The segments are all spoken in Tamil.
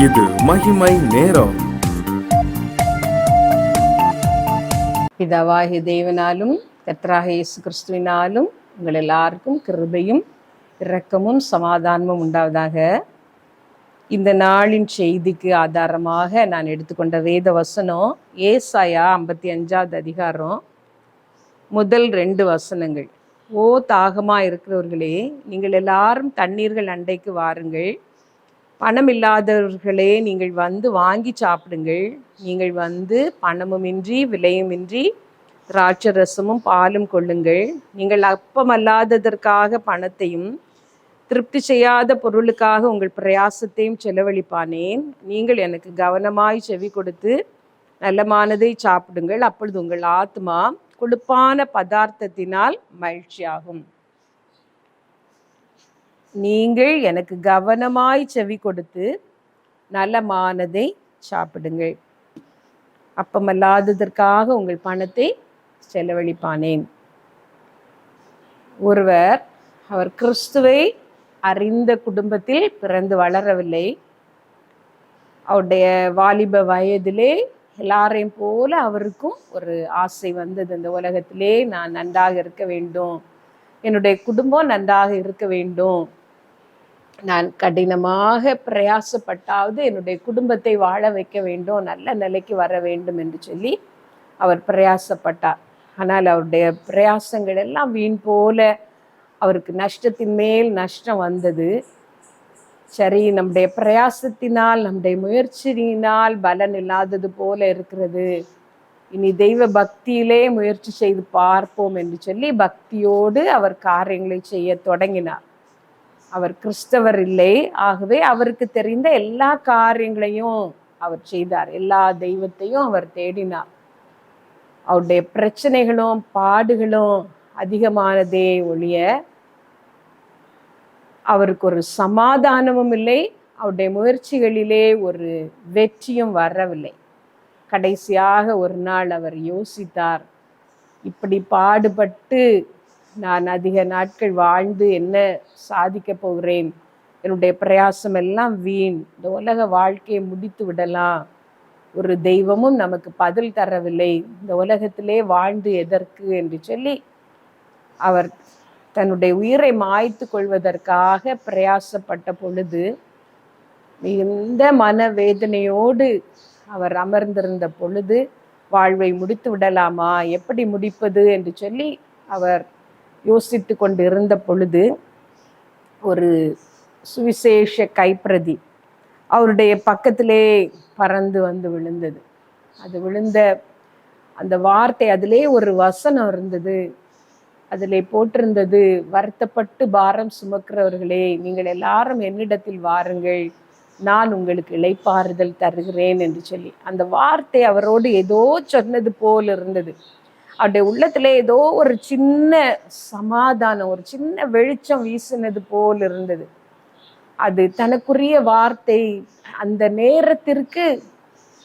இது மகிமை நேரம். பிதாவாகிய தேவனாலும் கர்த்தராகிய இயேசு கிறிஸ்துவினாலும் உங்கள் எல்லாருக்கும் கிருபையும் இரக்கமும் சமாதானமும் உண்டாவதாக. இந்த நாளின் செய்திக்கு ஆதாரமாக நான் எடுத்துக்கொண்ட வேத வசனம் ஏசாயா 55வது அதிகாரம் முதல் 2 வசனங்கள். ஓ தாகமாக இருக்கிறவர்களே, நீங்கள் எல்லாரும் தண்ணீர்கள் அண்டைக்கு வாருங்கள். பணம் இல்லாதவர்களே, நீங்கள் வந்து வாங்கி சாப்பிடுங்கள். நீங்கள் வந்து பணமுமின்றி விலையுமின்றி திராட்சரசமும் பாலும் கொள்ளுங்கள். நீங்கள் அப்பமல்லாததற்காக பணத்தையும் திருப்தி செய்யாத பொருளுக்காக உங்கள் பிரயாசத்தையும் செலவழிப்பானேன். நீங்கள் எனக்கு கவனமாய் செவி கொடுத்து நல்லமானதை சாப்பிடுங்கள். அப்பொழுது உங்கள் ஆத்மா கொழுப்பான பதார்த்தத்தினால் மகிழ்ச்சியாகும். நீங்கள் எனக்கு கவனமாய் செவி கொடுத்து நலமானதை சாப்பிடுங்கள். அப்பமல்லாததற்காக உங்கள் பணத்தை செலவழிப்பானேன். ஒருவர் அவர் கிறிஸ்துவை அறிந்த குடும்பத்தில் பிறந்து வளரவில்லை. அவருடைய வாலிப வயதிலே எல்லாரையும் போல அவருக்கும் ஒரு ஆசை வந்தது. இந்த உலகத்திலே நான் நன்றாக இருக்க வேண்டும், என்னுடைய குடும்பம் நன்றாக இருக்க வேண்டும், நான் கடினமாக பிரயாசப்பட்டாவது என்னுடைய குடும்பத்தை வாழ வைக்க வேண்டும், நல்ல நிலைக்கு வர வேண்டும் என்று சொல்லி அவர் பிரயாசப்பட்டார். ஆனால் அவருடைய பிரயாசங்கள் எல்லாம் வீண் போல அவருக்கு நஷ்டத்தின் மேல் நஷ்டம் வந்தது. சரி, நம்முடைய பிரயாசத்தினால் நம்முடைய முயற்சியினால் பலன் இல்லாதது போல இருக்கிறது, இனி தெய்வ பக்தியிலே முயற்சி செய்து பார்ப்போம் என்று சொல்லி பக்தியோடு அவர் காரியங்களை செய்ய தொடங்கினார். அவர் கிறிஸ்தவர் இல்லை, ஆகவே அவருக்கு தெரிந்த எல்லா காரியங்களையும் அவர் செய்தார். எல்லா தெய்வத்தையும் அவர் தேடினார். அவருடைய பிரச்சனைகளும் பாடுகளும் அதிகமானதே ஒழிய அவருக்கு ஒரு சமாதானமும் இல்லை, அவருடைய முயற்சிகளிலே ஒரு வெற்றியும் வரவில்லை. கடைசியாக ஒரு நாள் அவர் யோசித்தார், இப்படி பாடுபட்டு நான் அதிக நாட்கள் வாழ்ந்து என்ன சாதிக்க போகிறேன், என்னுடைய பிரயாசம் எல்லாம் வீண், இந்த உலக வாழ்க்கையை முடித்து விடலாம், ஒரு தெய்வமும் நமக்கு பதில் தரவில்லை, இந்த உலகத்திலே வாழ்ந்து எதற்கு என்று சொல்லி அவர் தன்னுடைய உயிரை மாய்த்து கொள்வதற்காக பிரயாசப்பட்ட பொழுது மிகுந்த மனவேதனையோடு அவர் அமர்ந்திருந்த பொழுது, வாழ்வை முடித்து விடலாமா, எப்படி முடிப்பது என்று சொல்லி அவர் யோசித்து கொண்டு இருந்த பொழுது ஒரு சுவிசேஷ கைப்பிரதி அவருடைய பக்கத்திலே பறந்து வந்து விழுந்தது. அது விழுந்த அந்த வார்த்தை, அதிலே ஒரு வசனம் இருந்தது. அதிலே போட்டிருந்தது, வருத்தப்பட்டு பாரம் சுமக்கிறவர்களே, நீங்கள் எல்லாரும் என்னிடத்தில் வாருங்கள், நான் உங்களுக்கு இளைப்பாறுதல் தருகிறேன் என்று சொல்லி அந்த வார்த்தை அவரோடு ஏதோ சொன்னது போல் இருந்தது. அவருடைய உள்ளத்திலே ஏதோ ஒரு சின்ன சமாதானம், ஒரு சின்ன வெளிச்சம் வீசினது போல் இருந்தது. அது தனக்குரிய வார்த்தை, அந்த நேரத்திற்கு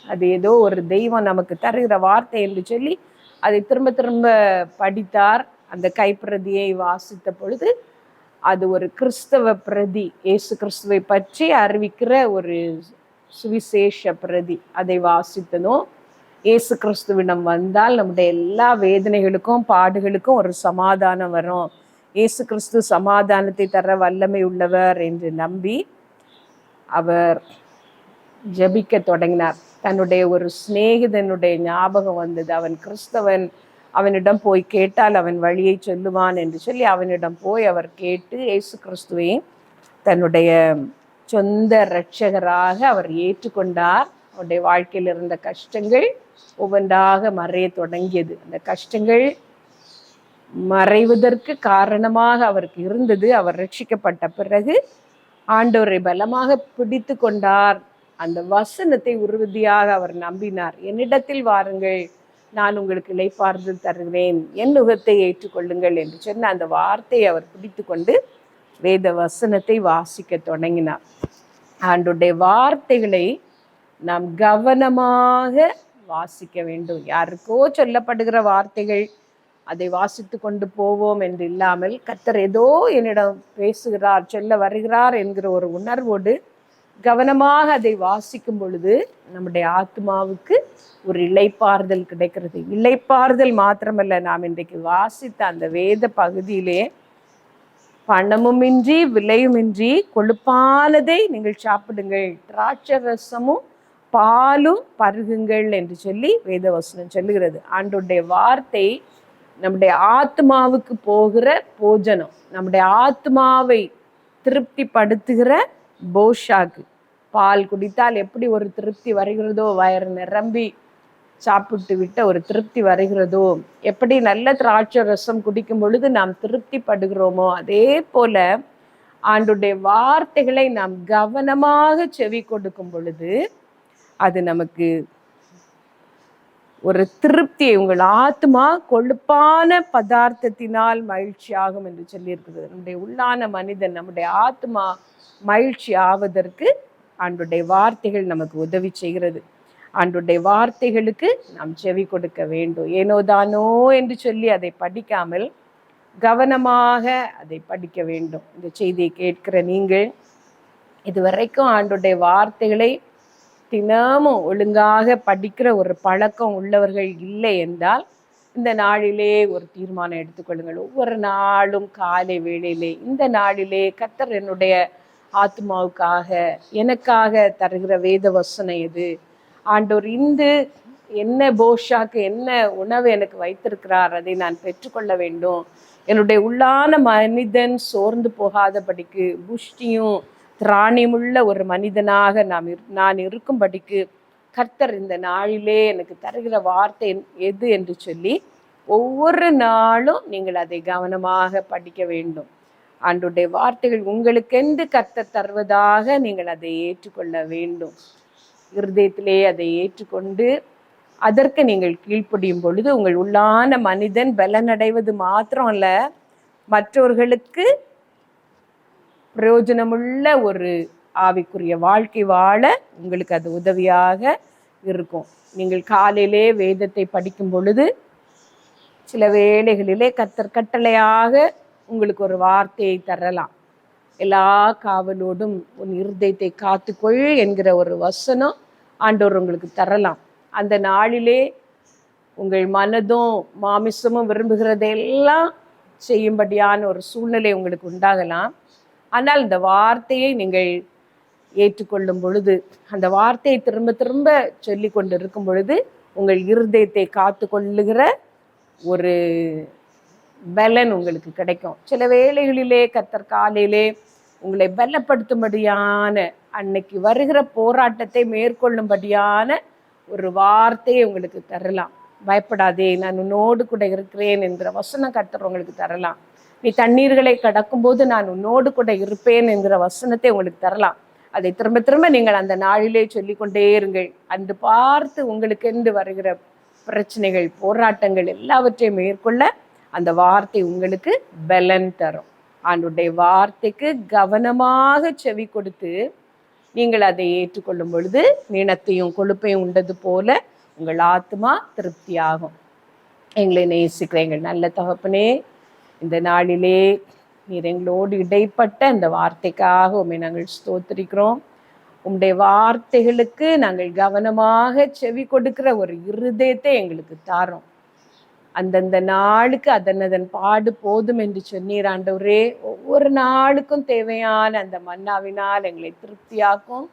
அது ஏதோ ஒரு தெய்வம் நமக்கு தருகிற வார்த்தை என்று சொல்லி அதை திரும்ப திரும்ப படித்தார். அந்த கைப்பிரதியை வாசித்த பொழுது அது ஒரு கிறிஸ்தவ பிரதி, இயேசு கிறிஸ்துவை பற்றி அறிவிக்கிற ஒரு சுவிசேஷ பிரதி. அதை வாசித்ததும், இயேசு கிறிஸ்துவிடம் வந்தால் நம்முடைய எல்லா வேதனைகளுக்கும் பாடுகளுக்கும் ஒரு சமாதானம் வரும், இயேசு கிறிஸ்து சமாதானத்தை தர வல்லமை உள்ளவர் என்று நம்பி அவர் ஜெபிக்க தொடங்கினார். தன்னுடைய ஒரு சிநேகிதனுடைய ஞாபகம் வந்தது. அவன் கிறிஸ்தவன், அவனிடம் போய் கேட்டால் அவன் வழியை சொல்லுவான் என்று சொல்லி அவனிடம் போய் அவர் கேட்டு இயேசு கிறிஸ்துவை தன்னுடைய சொந்த இரட்சகராக அவர் ஏற்றுக்கொண்டார். அவருடைய வாழ்க்கையில் இருந்த கஷ்டங்கள் ஒவ்வொன்றாக மறைய தொடங்கியது. அந்த கஷ்டங்கள் மறைவதற்கு காரணமாக அவருக்கு இருந்தது, அவர் ரட்சிக்கப்பட்ட பிறகு ஆண்டவரை பலமாக பிடித்து கொண்டார். அந்த வசனத்தை உறுதியாக அவர் நம்பினார். என்னிடத்தில் வாருங்கள், நான் உங்களுக்கு இளைப்பாறுதல் தருகிறேன், என் நுகத்தை ஏற்றுக்கொள்ளுங்கள் என்று சொன்ன அந்த வார்த்தையை அவர் பிடித்து கொண்டு வேத வசனத்தை வாசிக்க தொடங்கினார். ஆண்டவருடைய வார்த்தைகளை நாம் கவனமாக வாசிக்க வேண்டும். யாருக்கோ சொல்லப்படுகிற வார்த்தைகள், அதை வாசித்து கொண்டு போவோம் என்று இல்லாமல், கர்த்தர் ஏதோ என்னிடம் பேசுகிறார், சொல்ல வருகிறார் என்கிற ஒரு உணர்வோடு கவனமாக அதை வாசிக்கும் பொழுது நம்முடைய ஆத்மாவுக்கு ஒரு இளைப்பாறுதல் கிடைக்கிறது. இளைப்பாறுதல் மாத்திரமல்ல, நாம் இன்றைக்கு வாசித்த அந்த வேத பகுதியிலே பணமுமின்றி விலையுமின்றி கொழுப்பானதை நீங்கள் சாப்பிடுங்கள், திராட்சை ரசமும் பாலும் பருகுங்கள் என்று சொல்லி வேதவசனம் சொல்லுகிறது. ஆண்டவருடைய வார்த்தை நம்முடைய ஆத்மாவுக்கு போகிற போஜனம், நம்முடைய ஆத்மாவை திருப்திப்படுத்துகிற போஷாக்கு. பால் குடித்தால் எப்படி ஒரு திருப்தி வருகிறதோ, வயிறு நிரம்பி சாப்பிட்டு விட்ட ஒரு திருப்தி வருகிறதோ, எப்படி நல்ல திராட்சை ரசம் குடிக்கும் பொழுது நாம் திருப்தி படுகிறோமோ, அதே போல ஆண்டுடைய வார்த்தைகளை நாம் கவனமாக செவி கொடுக்கும் பொழுது அது நமக்கு ஒரு திருப்தியை, உங்கள் ஆத்மா கொழுப்பான பதார்த்தத்தினால் மகிழ்ச்சி ஆகும் என்று சொல்லியிருக்கிறது. நம்முடைய உள்ளான மனிதன், நம்முடைய ஆத்மா மகிழ்ச்சி ஆவதற்கு ஆண்டுடைய வார்த்தைகள் நமக்கு உதவி செய்கிறது. ஆண்டுடைய வார்த்தைகளுக்கு நாம் செவி கொடுக்க வேண்டும். ஏனோதானோ என்று சொல்லி அதை படிக்காமல் கவனமாக அதை படிக்க வேண்டும். இந்த செய்தியை கேட்கிற நீங்கள் இதுவரைக்கும் ஆண்டுடைய வார்த்தைகளை தினமும் ஒழுங்காக படிக்கிற ஒரு பழக்கம் உள்ளவர்கள் இல்லை என்றால், இந்த நாளிலே ஒரு தீர்மானம் எடுத்துக்கொள்ளுங்கள். ஒவ்வொரு நாளும் காலை வேளையிலே, இந்த நாளிலே கர்த்தர் என்னுடைய ஆத்மாவுக்காக எனக்காக தருகிற வேத வசனம் எது, ஆண்டவர் இந்த என்ன போஷாக்கு, என்ன உணவு எனக்கு வைத்திருக்கிறார், அதை நான் பெற்றுக்கொள்ள வேண்டும். என்னுடைய உள்ளான மனிதன் சோர்ந்து போகாதபடிக்கு, புஷ்டியும் திராணியமுள்ள ஒரு மனிதனாக நான் இருக்கும்படிக்கு கர்த்தர் இந்த நாளிலே எனக்கு தருகிற வார்த்தை எது என்று சொல்லி ஒவ்வொரு நாளும் நீங்கள் அதை கவனமாக படிக்க வேண்டும். ஆண்டவருடைய வார்த்தைகள் உங்களுக்கென்று கர்த்தர் தருவதாக நீங்கள் அதை ஏற்றுக்கொள்ள வேண்டும். இருதயத்திலே அதை ஏற்றுக்கொண்டு அதற்கு நீங்கள் கீழ்ப்படியும் பொழுது உங்கள் உள்ளான மனிதன் பலனடைவது மாத்திரம் அல்ல, மற்றவர்களுக்கு பிரயோஜனமுள்ள ஒரு ஆவிக்குரிய வாழ்க்கை வாழ உங்களுக்கு அது உதவியாக இருக்கும். நீங்கள் காலையிலே வேதத்தை படிக்கும் பொழுது சில வேளைகளிலே கர்த்தர் கட்டளையாக உங்களுக்கு ஒரு வார்த்தையை தரலாம். எல்லா காவலோடும் உன் இருதயத்தை காத்துக்கொள் என்கிற ஒரு வசனம் ஆண்டவர் உங்களுக்கு தரலாம். அந்த நாளிலே உங்கள் மனதும் மாமிசமும் விரும்புகிறதெல்லாம் செய்யும்படியான ஒரு சூழ்நிலை உங்களுக்கு உண்டாகலாம். ஆனால் இந்த வார்த்தையை நீங்கள் ஏற்றுக்கொள்ளும் பொழுது, அந்த வார்த்தையை திரும்ப திரும்ப சொல்லி கொண்டு இருக்கும் பொழுது உங்கள் இருதயத்தை காத்து கொள்ளுகிற ஒரு பலன் உங்களுக்கு கிடைக்கும். சில வேளைகளிலே கர்த்தர் காலையிலே உங்களை பலப்படுத்தும்படியான, அன்னைக்கு வருகிற போராட்டத்தை மேற்கொள்ளும்படியான ஒரு வார்த்தையை உங்களுக்கு தரலாம். பயப்படாதே, நான் உன்னோடு கூட இருக்கிறேன் என்கிற வசனம் கர்த்தர் உங்களுக்கு தரலாம். நீ தண்ணீர்களை கடக்கும்போது நான் உன்னோடு கூட இருப்பேன் என்கிற வசனத்தை உங்களுக்கு தரலாம். அதை திரும்ப திரும்ப நீங்கள் அந்த நாளிலே சொல்லிக்கொண்டே இருங்கள். அன்று பார்த்து உங்களுக்கென்று வருகிற பிரச்சனைகள், போராட்டங்கள் எல்லாவற்றையும் மேற்கொள்ள அந்த வார்த்தை உங்களுக்கு பலன் தரும். ஆண்டவருடைய வார்த்தைக்கு கவனமாக செவி கொடுத்து நீங்கள் அதை ஏற்றுக்கொள்ளும் பொழுது நீணத்தையும் கொழுப்பையும் உண்டது போல உங்கள் ஆத்மா திருப்தியாகும். எங்களை நேசிக்கிற எங்கள் நல்ல தகப்பனே, இந்த நாளிலே நீர் எங்களோடு இடைப்பட்ட இந்த வார்த்தைக்காக உம்மை நாங்கள் ஸ்தோத்திரிக்கிறோம். உம்முடைய வார்த்தைகளுக்கு நாங்கள் கவனமாக செவி கொடுக்கிற ஒரு இருதயத்தை எங்களுக்கு தாரோம். அந்தந்த நாளுக்கு அதன் பாடு போதும் என்று சொன்னீர் ஆண்டவரே. ஒவ்வொரு நாளுக்கும் தேவையான அந்த மன்னாவினால் எங்களை திருப்தியாக்கும்.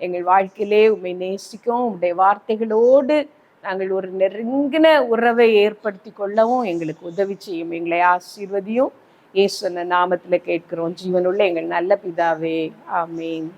எங்கள் வாழ்க்கையிலே உம்மை நேசிக்கும். உம்முடைய வார்த்தைகளோடு நாங்கள் ஒரு நெருங்கின உறவை ஏற்படுத்தி கொள்ளவும் எங்களுக்கு உதவி செய்யும். எங்களை ஆசீர்வதியும். இயேசு நாமத்தில் கேட்கிறோம் ஜீவனுள்ள எங்கள் நல்ல பிதாவே, ஆமேன்.